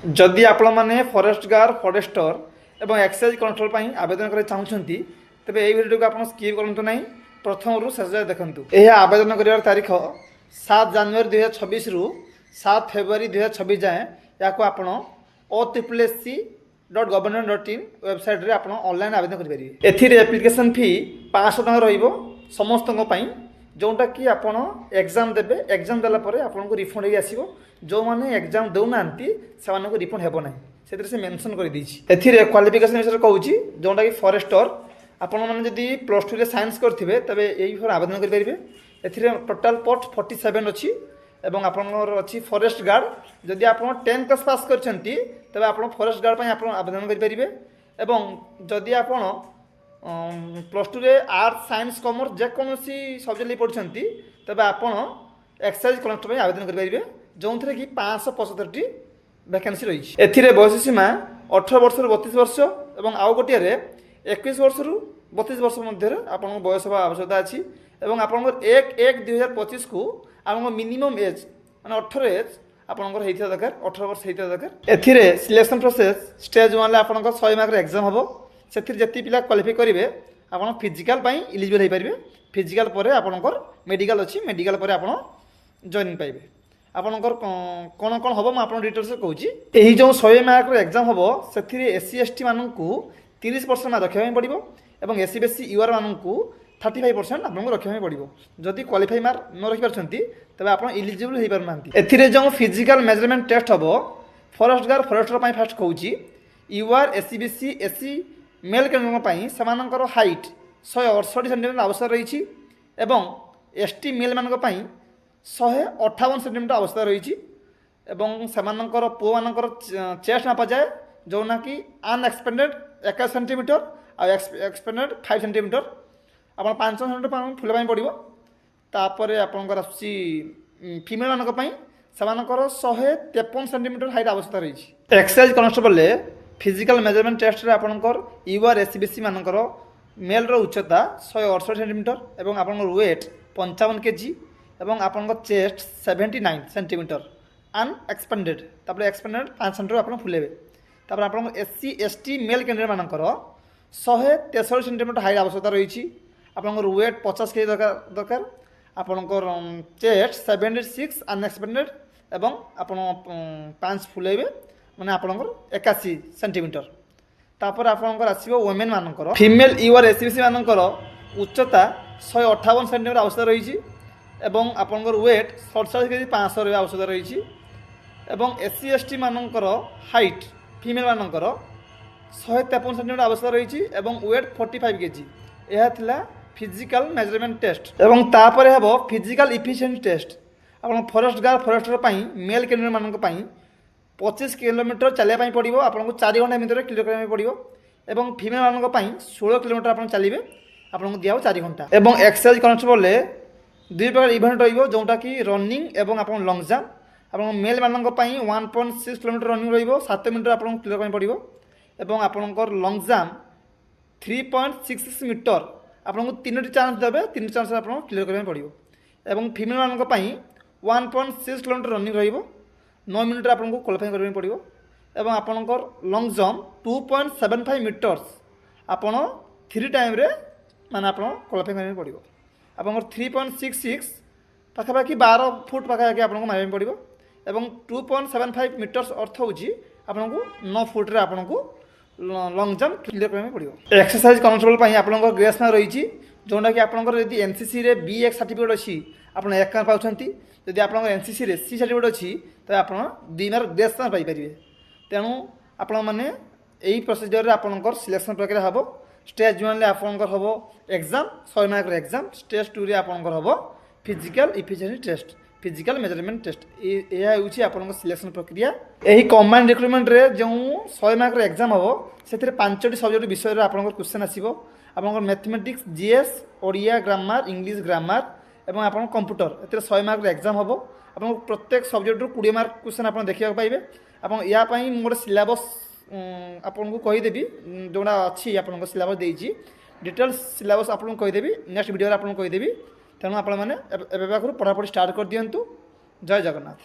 जदि आपण मैंने फॉरेस्ट गार्ड फॉरेस्टर एवं एक्साइज कंट्रोल पर आवेदन करना चाहते तेज यही भिडियो को आप स्किप करूँ ना प्रथम रू शेष जाए देखूँ। यह आवेदन कर तारीख 7 जनवरी 2026 रु 7 फेब्रुआरी 2026 जाए या आप ossc.government.in वेबसाइट रे आप ऑनलाइन आवेदन करेंगे। एथिरे एप्लिकेशन फी 500 टका रहिबो समस्त जोटा कि आपन एग्जाम देबे एग्जाम देला परे आपन को रिफंड हो आसीबो जो माने एग्जाम दउ नांती से माने को रिफंड हेबो नै सेतिर से मेंशन कर दैछि। एथिरे क्वालिफिकेशन विषय कहूछि जोटा कि फॉरेस्टर आपन माने जदी +2 रे साइंस करथिबे तबे एई फर आवेदन कर परिबे। एथिरे टोटल पोस्ट 47 अछि एवं आपनर अछि फॉरेस्ट गार्ड जदी आपन 10 क्लास पास करछंती तबे आपन फॉरेस्ट गार्ड पय आपन आवेदन कर परिबे। एवं जदी आपन +2 रे आर्ट्स साइंस कॉमर्स जेकोसी सब्जेक्ट ले पढ़छंती तबे आपन एक्साइज कलेक्टर पय आवेदन कर परिबे जोंथरे कि 575 वैकेंसी रही। एथिरे बयस सीमा 18 वर्ष रु 32 वर्ष एवं आउ गोटिया रे 21 वर्ष रु 32 वर्ष मध्य आपन बयस आवश्यकता अछि एवं आपन 1/1/2025 को आपन मिनिमम एज माने 18 एज आपन हेइथा दरकार 18 वर्ष हेइथा दरकार। एथिरे सिलेक्शन प्रोसेस स्टेज 1 ले आपन 100 मार्क रे एग्जाम हबो सेतिर जति पिला क्वालिफाई करिवे आपन फिजिकल पई एलिजिबल हे परिबे। फिजिकल परे आपनकर मेडिकल अछि मेडिकल परे आपन जॉइनिंग पाइबे। आपनकर कोन कोन हबो म आपन डिटेल्स कहूची। एही जो 100 मार्क रे एग्जाम हबो सेथिरे एससी एसटी माननकु 30% मार्क रखिया पड़िबो एवं एससी बीएससी यूआर माननकु 35% आपन रखिया पड़िबो। जदि क्वालिफाई मार्क न रखि परछंती तबे आपन एलिजिबल हे परनांती। एथिरे जो फिजिकल मेजरमेंट टेस्ट हबो फॉरेस्ट गार्ड फॉरेस्टर पई फर्स्ट कहूची UR SC BSC SC male candidate सेमानकर हाइट 168 सेंटीमीटर आवश्यक रही एवं एसटी मेल मान 158 सेंटीमीटर आवश्यक रही एवं सेमानकर पुओ मानकर चेस्ट नापा जाए जो ना कि अनएक्सपेंडेड 21 सेंटीमीटर और एक्सपेंडेड 5 सेंटीमीटर आप 5 सेंटीमीटर फुलवाई पड़ो। तापर आपंकर आसी फीमेल मानक सेमानकर 153 सेंटीमीटर हाइट आवश्यक रही। Excise constable physical measurement test रे आपनकर यूआर एससीबीसी मानकर मेल रो उच्चता 168 सेंटीमीटर एवं आपनकर वेट 55 केजी एवं आपनकर चेस्ट 79 सेंटीमीटर अनएक्सपेंडेड तापर एक्सपेंडेड 5 सेंटीमीटर आपन फुलेबे। तापर आपनकर एससी एसटी मेल कैंडिडेट मानकर 163 सेंटीमीटर हाइट आवश्यकता रही। आपनकर वेट 50 केजी दरकार आपनकर चेस्ट 76 अनएक्सपेंडेड एवं आपन 5 फुलेबे माने आपनकर 81 सेंटीमीटर। तापर आपनकर आसीबो वुमेन मानकर फीमेल यूआर एससीबीसी मानकर उच्चता 158 सेंटीमीटर आवश्यक रही एवं आपनकर वेट 47 केजी 500 रे आवश्यक रही एवं एससी एसटी मानकर हाइट फीमेल मानकर 153 सेंटीमीटर आवश्यक रही एवं वेट 45 केजी। यह थिला फिजिकल मेजरमेंट टेस्ट एवं तापर हेबो फिजिकल इफिशिएंसी टेस्ट आपन फॉरेस्ट गार्ड फॉरेस्टर पई मेल कैंडिडेट मानक पई 25 किलोमीटर चलिया पड़ो आपको 4 घंटा भितर क्लियर करने पड़ो एवं फीमेल मानक 16 किलोमीटर आप चलिए आपको दिया 4 घंटा। एवं एक्साइज कॉन्स्टेबल 2 प्रकार इवेंट रोटा कि रनिंग एवं आप लंग जंप आप मेल मानक 1.6 किलोमीटर रनिंग रो 7 मिनट आपको क्लियर करने पड़ो एवं आपंकर लंग जंप 3.66 मीटर आपको 3टी चांस देवे 3 चांस आप क्लियर करने पड़ो एवं फीमेल मानक 1.6 किलोमीटर रनिंग रो 9 मिनट आपको क्वालिफाई करने पड़ो एवं आपनकर लंग जंप 2.75 मीटर्स आपन 3 टाइम रे माने आपन क्वालिफाई करने पड़ो। आपनकर 3.66 पाखापाखि 12 फुट पाखापाखि आपको मारे पड़ो एवं 2.75 मीटर्स अर्थ होची आपको 9 फुट रे आपको लंग जंप क्लियर करने पड़ो। एक्सरसाइज कॉन्स्टेबल पई आपनकर ग्रेस मार्क रही जोटा कि आपनकर यदि एनसीसी रे बी1 सर्टिफिकेट अछि आपन 1 मार्क पाउछंती यदि आपनकर एनसीसी रे सी सर्टिफिकेट अछि तो आप 2 मार्क ग्रेस मार्क पाइपर। तेणु आपण मैंने यही प्रोसीजर आपंकर सिलेक्शन प्रक्रिया हम स्टेज 1 ले आपंकर हम एग्जाम 100 मार्क एग्जाम स्टेज 2 रे आपंकर हम physical efficiency test physical measurement test यह हूँ आपंकर सिलेक्शन प्रक्रिया। यही कंबाइंड रिक्रुटमेंट रे जो 100 मार्क एग्जाम हम से 5टी सब्जेक्ट विषय रे आपंकर क्वेश्चन आसीबो आपंकर mathematics GS Odia grammar English grammar एवं आप कंप्यूटर ए 100 मार्क एग्जाम हम आप प्रत्येक सब्जेक्ट रू 20 मार्क क्वेश्चन आप देखा पाइबे। आप या गोटे सिलेबस आपको कहीदेवी जोड़ा अच्छी आप सिलेबस देती डिटेल्स सिलेबस आपको कहीदेवी नेक्स्ट वीडियो आपको कहीदेवी। तेणु आप पढ़ापढ़ी स्टार्ट कर दिंतु। जय जगन्नाथ।